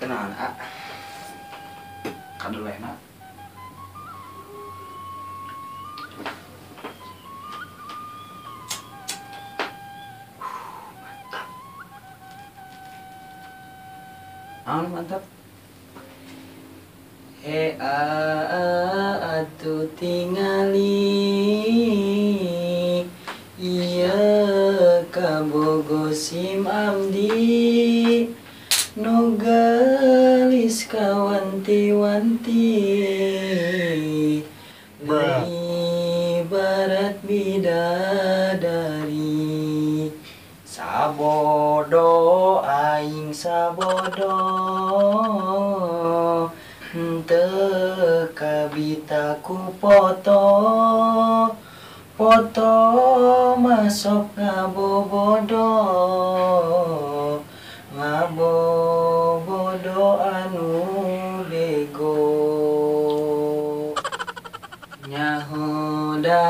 Tenang, kadul enak. Mantap. Atuh tingali iya kabogosim amdi nu gelis kawanti-wanti ibarat bidadari sabodo aing sabodo henteu kabitaku foto masuk ngabobodo anu bego nyahoda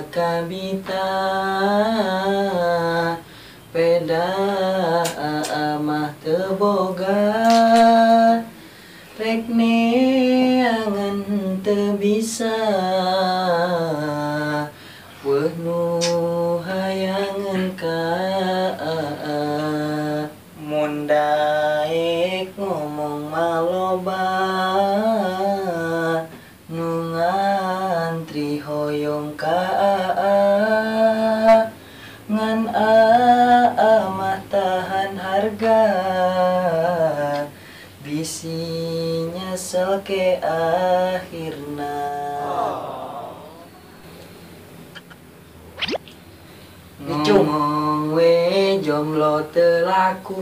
kabita peda mah teu boga rek neangan teu bisa weuh nu hayangan ka mun daek ngomong maloba nu ngantri hoyong ka ngan mah tahan harga bisi nyesel ke akhirna. Ngomong we jomblo teu laku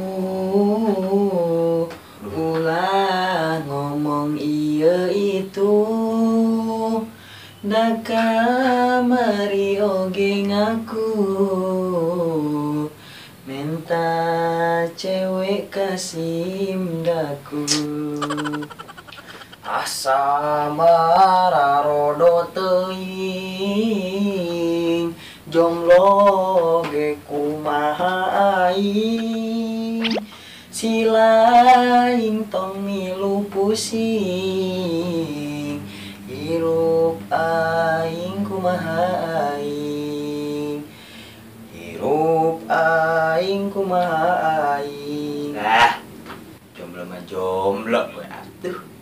ulah ngomong ieu itu da kamari oge ngaku menta cewek kasimdaku asa mararodo teuing jomblo ge kumaha aing silaing tong milu pusing hirup aing kumaha aing hirup aing kumaha aing jomblo mah jomblo we atuh.